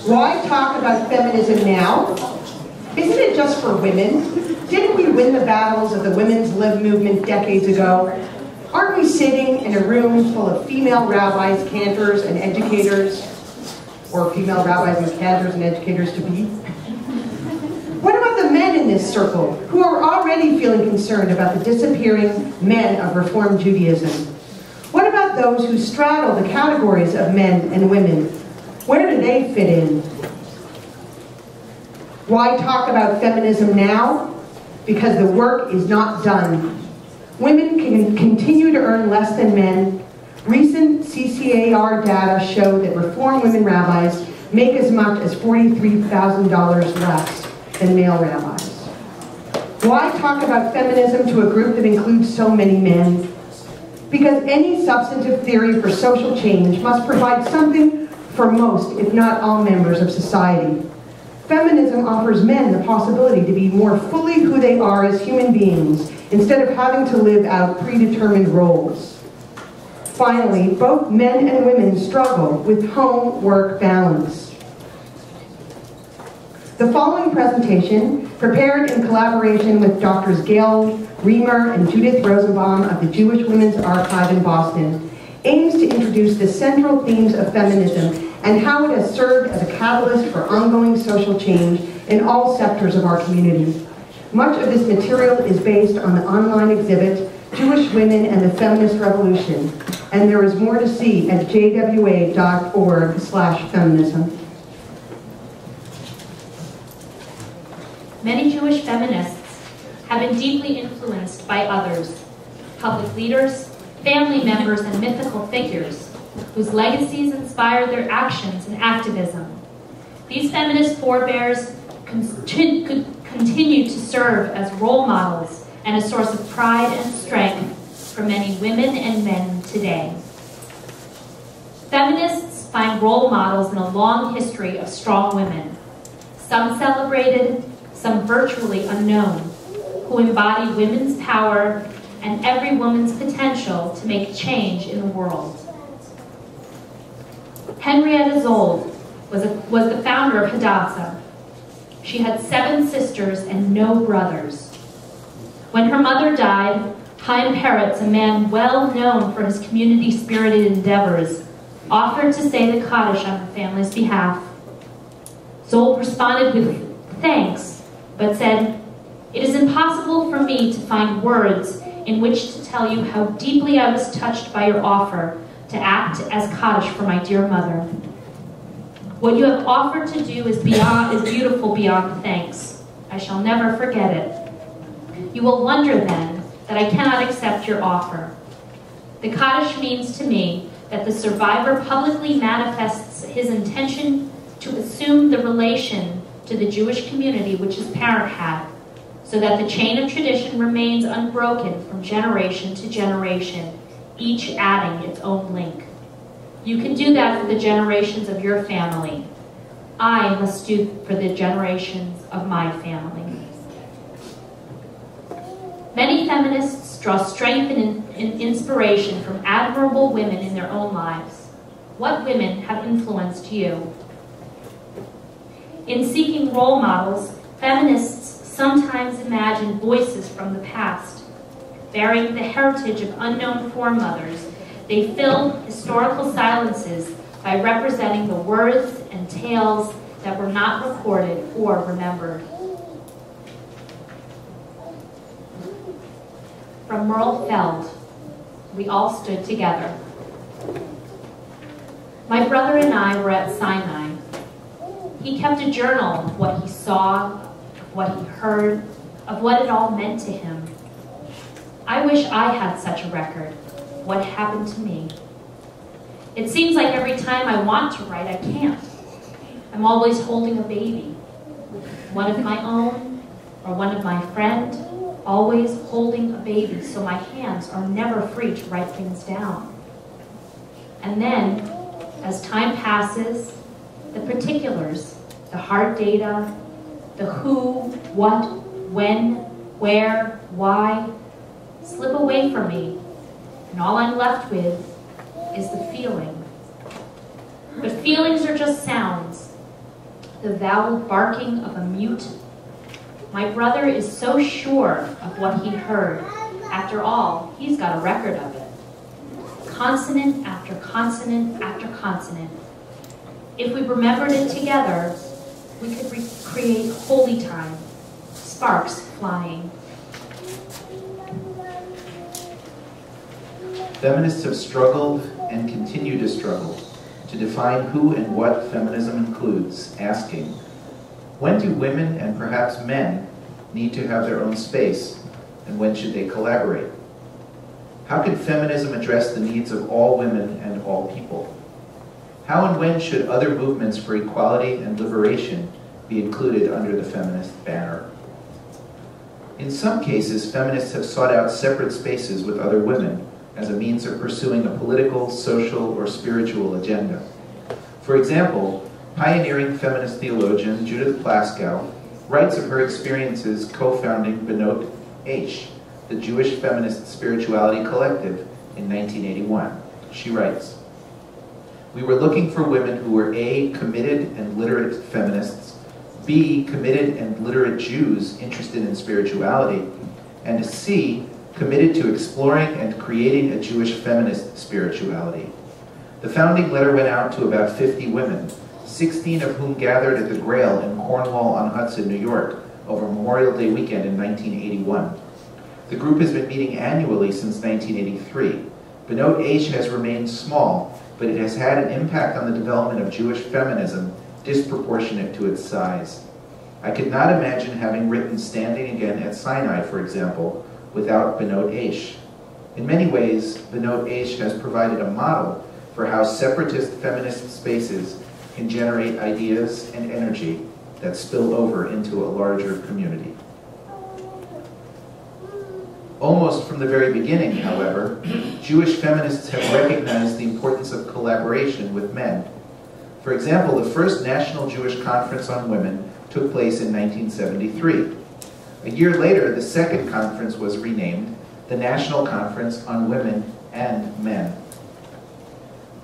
Why talk about feminism now? Isn't it just for women? Didn't we win the battles of the women's lib movement decades ago? Aren't we sitting in a room full of female rabbis, cantors, and educators? Or female rabbis and cantors and educators to be? What about the men in this circle who are already feeling concerned about the disappearing men of Reform Judaism? What about those who straddle the categories of men and women? Where do they fit in? Why talk about feminism now? Because the work is not done. Women can continue to earn less than men. Recent CCAR data show that Reform women rabbis make as much as $43,000 less than male rabbis. Why talk about feminism to a group that includes so many men? Because any substantive theory for social change must provide something for most, if not all, members of society. Feminism offers men the possibility to be more fully who they are as human beings, instead of having to live out predetermined roles. Finally, both men and women struggle with home-work balance. The following presentation, prepared in collaboration with Drs. Gail Reamer and Judith Rosenbaum of the Jewish Women's Archive in Boston, aims to introduce the central themes of feminism and how it has served as a catalyst for ongoing social change in all sectors of our community. Much of this material is based on the online exhibit, Jewish Women and the Feminist Revolution, and there is more to see at jwa.org/feminism. Many Jewish feminists have been deeply influenced by others, public leaders, family members, and mythical figures, whose legacies inspired their actions and activism. These feminist forebears continue to serve as role models and a source of pride and strength for many women and men today. Feminists find role models in a long history of strong women, some celebrated, some virtually unknown, who embody women's power and every woman's potential to make change in the world. Henrietta Zold was the founder of Hadassah. She had 7 sisters and no brothers. When her mother died, Chaim Peretz, a man well known for his community-spirited endeavors, offered to say the Kaddish on her family's behalf. Zold responded with thanks, but said, "It is impossible for me to find words in which to tell you how deeply I was touched by your offer to act as Kaddish for my dear mother. What you have offered to do is beautiful beyond thanks. I shall never forget it. You will wonder then that I cannot accept your offer. The Kaddish means to me that the survivor publicly manifests his intention to assume the relation to the Jewish community which his parent had, so that the chain of tradition remains unbroken from generation to generation, each adding its own link. You can do that for the generations of your family. I must do for the generations of my family." Many feminists draw strength and inspiration from admirable women in their own lives. What women have influenced you? In seeking role models, feminists sometimes imagine voices from the past. Bearing the heritage of unknown foremothers, they fill historical silences by representing the words and tales that were not recorded or remembered. From Merle Feld, we all stood together. My brother and I were at Sinai. He kept a journal of what he saw, of what he heard, of what it all meant to him. I wish I had such a record. What happened to me? It seems like every time I want to write, I can't. I'm always holding a baby. One of my own, or one of my friend, always holding a baby, so my hands are never free to write things down. And then, as time passes, the particulars, the hard data, the who, what, when, where, why, slip away from me, and all I'm left with is the feeling. But feelings are just sounds. the vowel barking of a mute? My brother is so sure of what he heard. After all, he's got a record of it. Consonant after consonant after consonant. If we remembered it together, we could recreate holy time, sparks flying. Feminists have struggled and continue to struggle to define who and what feminism includes, asking, when do women and perhaps men need to have their own space, and when should they collaborate? How can feminism address the needs of all women and all people? How and when should other movements for equality and liberation be included under the feminist banner? In some cases, feminists have sought out separate spaces with other women as a means of pursuing a political, social, or spiritual agenda. For example, pioneering feminist theologian Judith Plaskow writes of her experiences co-founding Benot H, the Jewish Feminist Spirituality Collective, in 1981. She writes, "We were looking for women who were A, committed and literate feminists, B, committed and literate Jews interested in spirituality, and C, committed to exploring and creating a Jewish feminist spirituality. The founding letter went out to about 50 women, 16 of whom gathered at the Grail in Cornwall-on-Hudson, New York, over Memorial Day weekend in 1981. The group has been meeting annually since 1983. Benot H has remained small, but it has had an impact on the development of Jewish feminism disproportionate to its size. I could not imagine having written Standing Again at Sinai, for example, without Benot H. In many ways, Benot H has provided a model for how separatist feminist spaces can generate ideas and energy that spill over into a larger community." Almost from the very beginning, however, Jewish feminists have recognized the importance of collaboration with men. For example, the first National Jewish Conference on Women took place in 1973. A year later, the second conference was renamed the National Conference on Women and Men.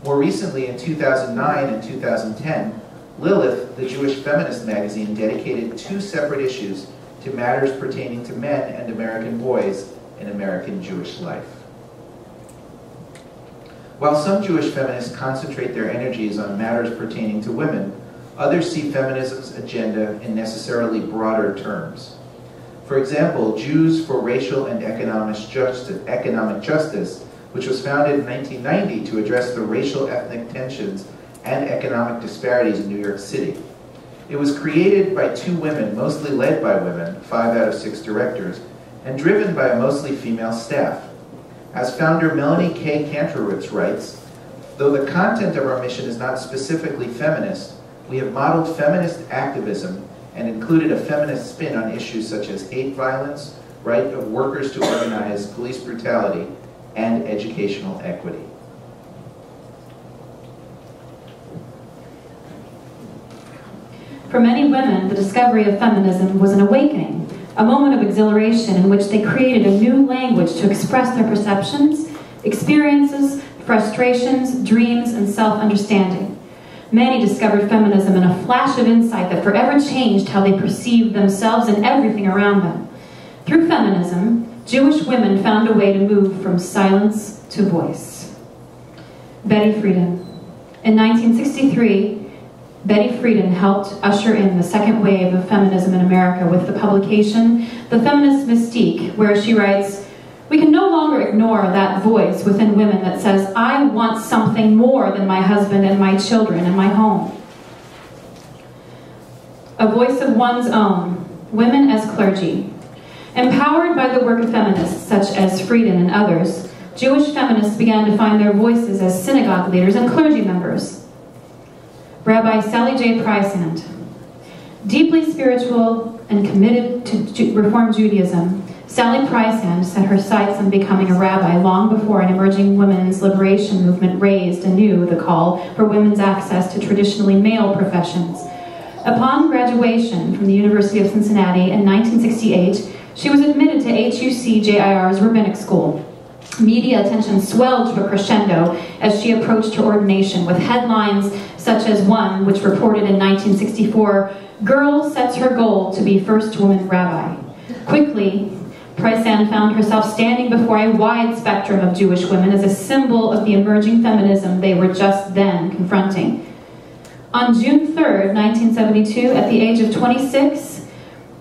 More recently, in 2009 and 2010, Lilith, the Jewish feminist magazine, dedicated 2 separate issues to matters pertaining to men and American boys in American Jewish life. While some Jewish feminists concentrate their energies on matters pertaining to women, others see feminism's agenda in necessarily broader terms. For example, Jews for Racial and Economic Justice, which was founded in 1990 to address the racial ethnic tensions and economic disparities in New York City. It was created by 2 women, mostly led by women, 5 out of 6 directors, and driven by a mostly female staff. As founder Melanie K. Kantrowitz writes, "Though the content of our mission is not specifically feminist, we have modeled feminist activism and included a feminist spin on issues such as hate violence, right of workers to organize, police brutality, and educational equity." For many women, the discovery of feminism was an awakening, a moment of exhilaration in which they created a new language to express their perceptions, experiences, frustrations, dreams, and self-understanding. Many discovered feminism in a flash of insight that forever changed how they perceived themselves and everything around them. Through feminism, Jewish women found a way to move from silence to voice. Betty Friedan. In 1963, Betty Friedan helped usher in the second wave of feminism in America with the publication The Feminist Mystique, where she writes, "We can no longer ignore that voice within women that says, I want something more than my husband and my children and my home." A voice of one's own, women as clergy. Empowered by the work of feminists such as Friedan and others, Jewish feminists began to find their voices as synagogue leaders and clergy members. Rabbi Sally J. Prysand. Deeply spiritual and committed to Reform Judaism, Sally Prysand set her sights on becoming a rabbi long before an emerging women's liberation movement raised anew the call for women's access to traditionally male professions. Upon graduation from the University of Cincinnati in 1968, she was admitted to HUC-JIR's rabbinic school. Media attention swelled to a crescendo as she approached her ordination, with headlines such as one which reported in 1964, "Girl sets her goal to be first woman rabbi." Quickly, Price-Ann found herself standing before a wide spectrum of Jewish women as a symbol of the emerging feminism they were just then confronting. On June 3rd, 1972, at the age of 26,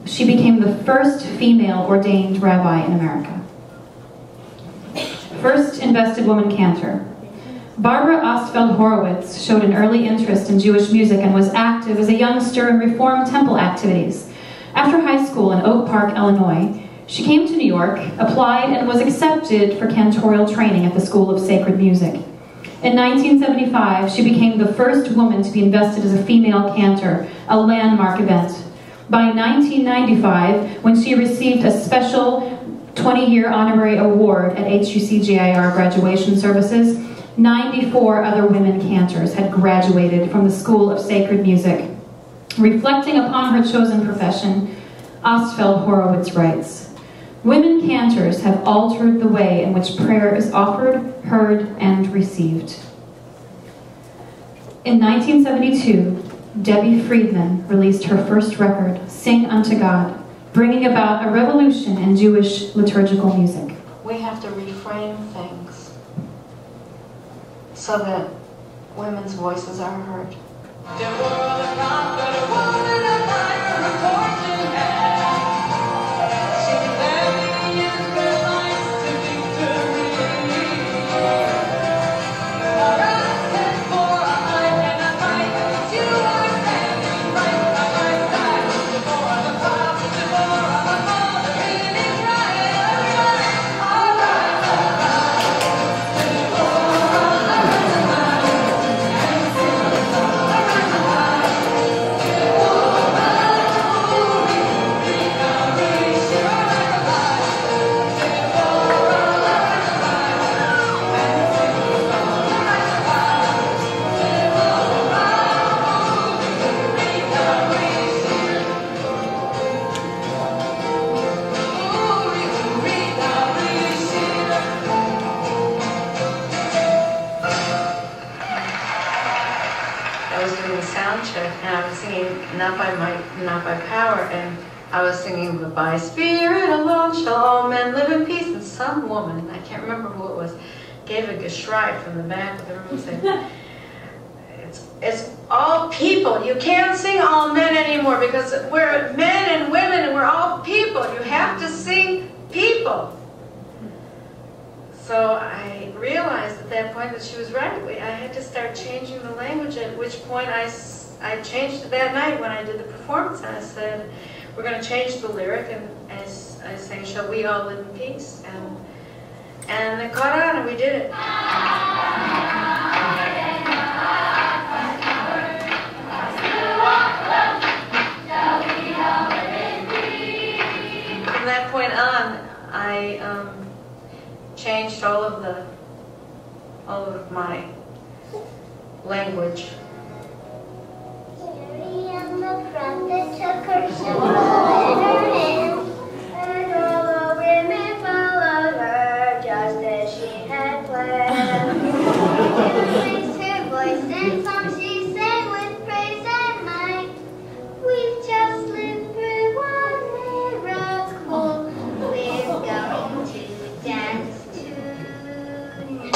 she became the first female ordained rabbi in America. First invested woman cantor. Barbara Ostfeld Horowitz showed an early interest in Jewish music and was active as a youngster in Reform Temple activities. After high school in Oak Park, Illinois, she came to New York, applied, and was accepted for cantorial training at the School of Sacred Music. In 1975, she became the first woman to be invested as a female cantor, a landmark event. By 1995, when she received a special 20-year honorary award at HUC-JIR graduation services, 94 other women cantors had graduated from the School of Sacred Music. Reflecting upon her chosen profession, Ostfeld Horowitz writes, "Women cantors have altered the way in which prayer is offered, heard, and received." In 1972, Debbie Friedman released her first record, Sing Unto God, bringing about a revolution in Jewish liturgical music. We have to reframe things so that women's voices are heard. The world is not but a woman of iron fortune has. She's living in her life to victory. For us and for a life and a fight, you are standing right by my side. Before the prophet, before the father, it is right, all right, all right. I was doing a sound check and I was singing Not by Might, Not by Power, and I was singing, "But by Spirit alone shall all men live in peace." And some woman, I can't remember who it was, gave a geschrei from the back of the room and said, it's all people. You can't sing all men anymore because we're men and women and we're all people. You have to sing people. So I realized at that point that she was right. I had to start changing the language, at which point I changed it that night when I did the performance. I said, we're going to change the lyric, and as I sang, "Shall we all live in peace?" And it caught on, and we did it. From that point on, I changed all of my language. Mary and the prophet took her shoulder in her hand, and all the women followed her just as she had planned. She raised her voice and song she sang with praise and might. We've just lived through one miracle. We're going to dance tonight.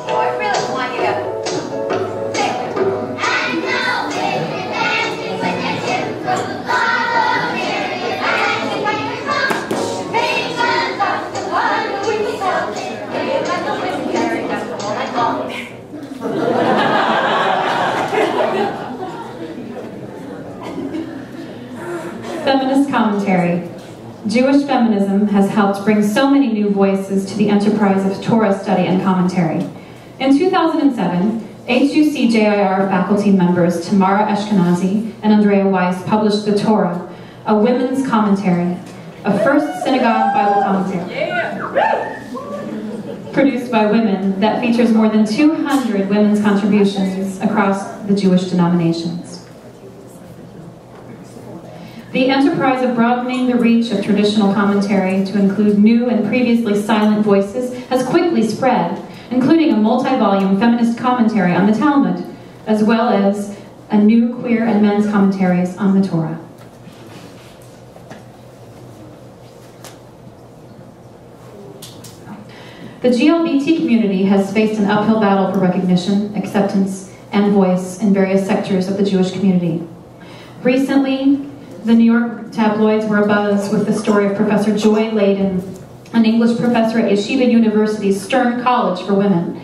So I really want you to sing it. And now we're dancing with the tune from the Bible. Mary and the song. Praise and song, the one we will tell. We're not the women carrying us all night long. Feminist commentary. Jewish feminism has helped bring so many new voices to the enterprise of Torah study and commentary. In 2007, HUC-JIR faculty members Tamara Ashkenazi and Andrea Weiss published The Torah, a women's commentary, a first synagogue Bible commentary produced by women that features more than 200 women's contributions across the Jewish denominations. The enterprise of broadening the reach of traditional commentary to include new and previously silent voices has quickly spread, including a multi-volume feminist commentary on the Talmud, as well as a new queer and men's commentaries on the Torah. The GLBT community has faced an uphill battle for recognition, acceptance, and voice in various sectors of the Jewish community. Recently, the New York tabloids were abuzz with the story of Professor Joy Layden, an English professor at Yeshiva University's Stern College for Women.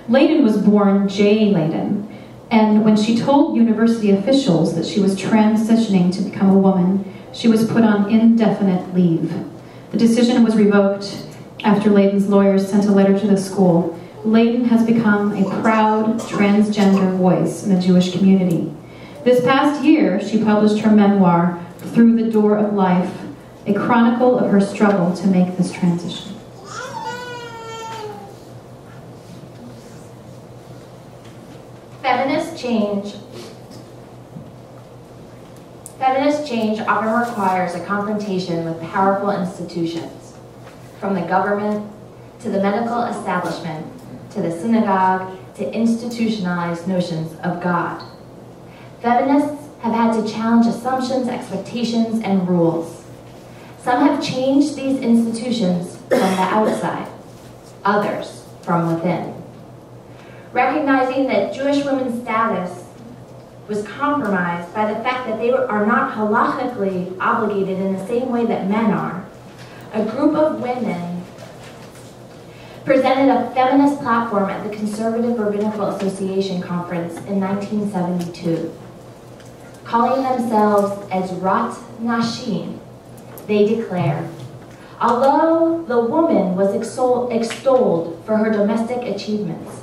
Layden was born J. Layden, and when she told university officials that she was transitioning to become a woman, she was put on indefinite leave. The decision was revoked after Layden's lawyers sent a letter to the school. Layden has become a proud transgender voice in the Jewish community. This past year, she published her memoir, Through the Door of Life, a chronicle of her struggle to make this transition. Feminist change often requires a confrontation with powerful institutions, from the government to the medical establishment to the synagogue to institutionalized notions of God. Feminists have had to challenge assumptions, expectations, and rules. Some have changed these institutions from the outside, others from within. Recognizing that Jewish women's status was compromised by the fact that they are not halachically obligated in the same way that men are, a group of women presented a feminist platform at the Conservative Rabbinical Association Conference in 1972. Calling themselves as Rat Nashim, they declare, although the woman was extolled for her domestic achievements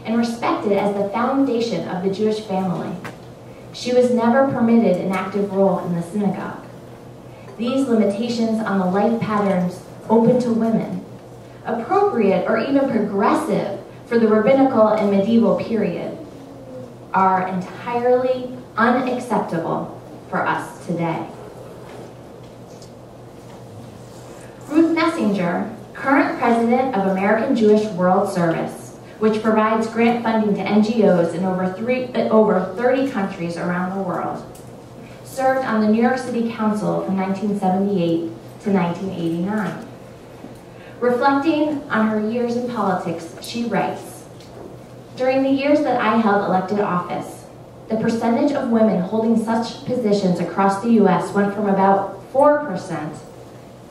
and respected as the foundation of the Jewish family, she was never permitted an active role in the synagogue. These limitations on the life patterns open to women, appropriate or even progressive for the rabbinical and medieval period, are entirely unacceptable for us today. Ruth Messinger, current president of American Jewish World Service, which provides grant funding to NGOs in over 30 countries around the world, served on the New York City Council from 1978 to 1989. Reflecting on her years in politics, she writes, during the years that I held elected office, the percentage of women holding such positions across the U.S. went from about 4%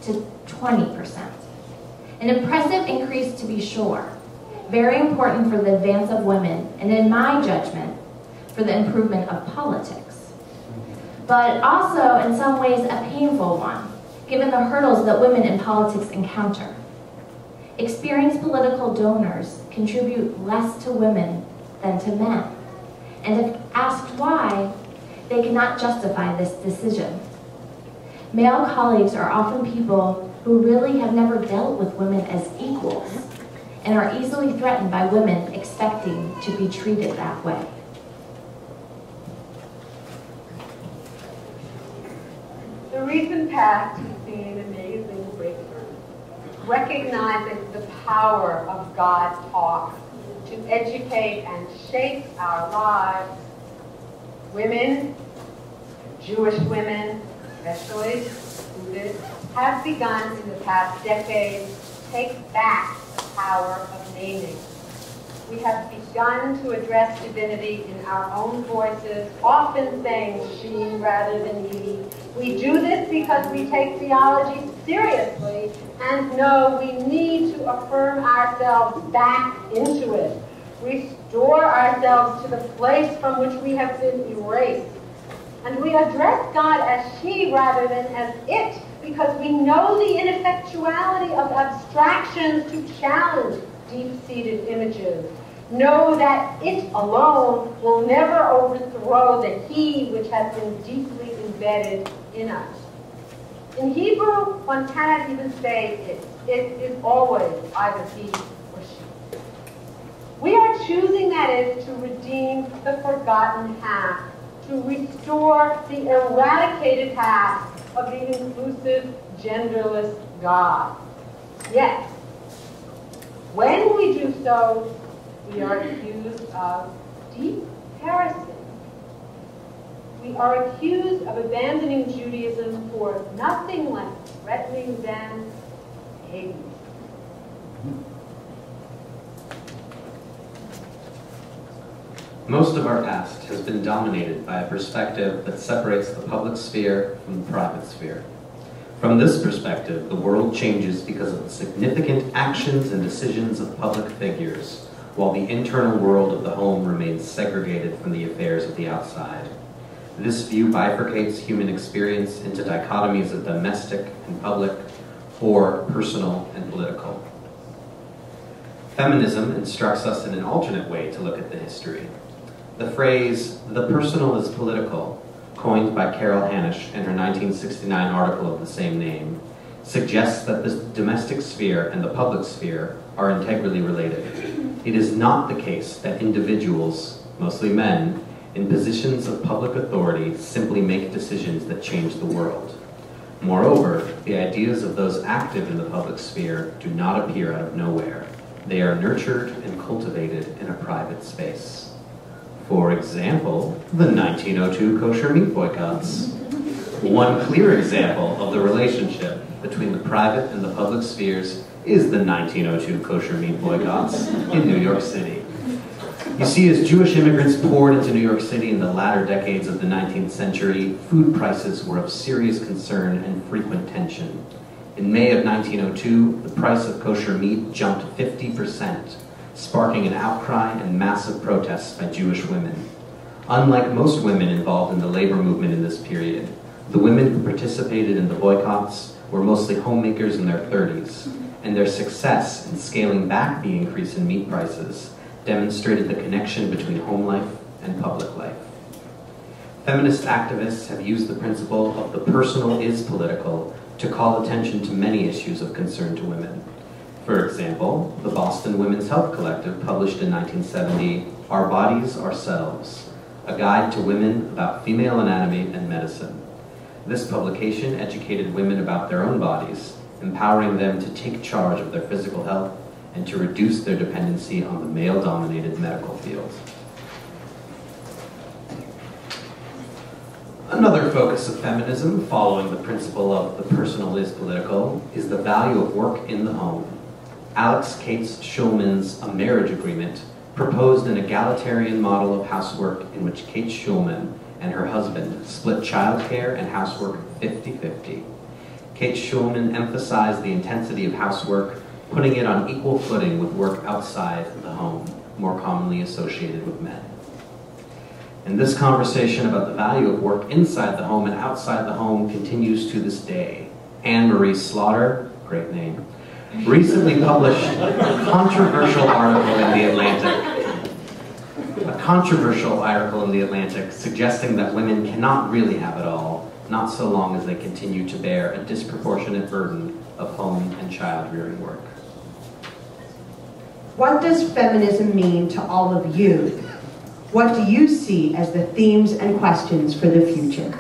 to 20%. An impressive increase to be sure, very important for the advance of women, and in my judgment, for the improvement of politics. But also, in some ways, a painful one, given the hurdles that women in politics encounter. Experienced political donors contribute less to women than to men, and if asked why, they cannot justify this decision. Male colleagues are often people who really have never dealt with women as equals and are easily threatened by women expecting to be treated that way. The recent past has seen an amazing breakthrough, recognizing the power of God's talk to educate and shape our lives. Women, Jewish women especially, have begun in the past decades to take back the power of naming. We have begun to address divinity in our own voices, often saying she rather than he. We do this because we take theology seriously and know we need to affirm ourselves back into it, restore ourselves to the place from which we have been erased. And we address God as she rather than as it, because we know the ineffectuality of abstractions to challenge deep-seated images. Know that it alone will never overthrow the he which has been deeply embedded in us. In Hebrew, one cannot even say it. It is always either he or she. We are choosing, that is, to redeem the forgotten half, to restore the eradicated past of the inclusive, genderless God. Yet, when we do so, we are accused of deep heresy. We are accused of abandoning Judaism for nothing less threatening than paganism. Most of our past has been dominated by a perspective that separates the public sphere from the private sphere. From this perspective, the world changes because of the significant actions and decisions of public figures, while the internal world of the home remains segregated from the affairs of the outside. This view bifurcates human experience into dichotomies of domestic and public, or personal and political. Feminism instructs us in an alternate way to look at the history. The phrase, "the personal is political," coined by Carol Hanisch in her 1969 article of the same name, suggests that the domestic sphere and the public sphere are integrally related. It is not the case that individuals, mostly men, in positions of public authority simply make decisions that change the world. Moreover, the ideas of those active in the public sphere do not appear out of nowhere. They are nurtured and cultivated in a private space. For example, the 1902 kosher meat boycotts. One clear example of the relationship between the private and the public spheres is the 1902 kosher meat boycotts in New York City. You see, as Jewish immigrants poured into New York City in the latter decades of the 19th century, food prices were of serious concern and frequent tension. In May of 1902, the price of kosher meat jumped 50%, sparking an outcry and massive protests by Jewish women. Unlike most women involved in the labor movement in this period, the women who participated in the boycotts were mostly homemakers in their 30s, and their success in scaling back the increase in meat prices demonstrated the connection between home life and public life. Feminist activists have used the principle of the personal is political to call attention to many issues of concern to women. For example, the Boston Women's Health Collective published in 1970, Our Bodies, Ourselves, a guide to women about female anatomy and medicine. This publication educated women about their own bodies, empowering them to take charge of their physical health and to reduce their dependency on the male-dominated medical field. Another focus of feminism, following the principle of the personal is political, is the value of work in the home. Alex Cates Schulman's A Marriage Agreement proposed an egalitarian model of housework in which Kate Schulman and her husband split childcare and housework 50-50. Kate Schulman emphasized the intensity of housework, putting it on equal footing with work outside the home, more commonly associated with men. And this conversation about the value of work inside the home and outside the home continues to this day. Anne-Marie Slaughter, great name, recently published a controversial article in The Atlantic suggesting that women cannot really have it all, not so long as they continue to bear a disproportionate burden of home and child-rearing work. What does feminism mean to all of you? What do you see as the themes and questions for the future?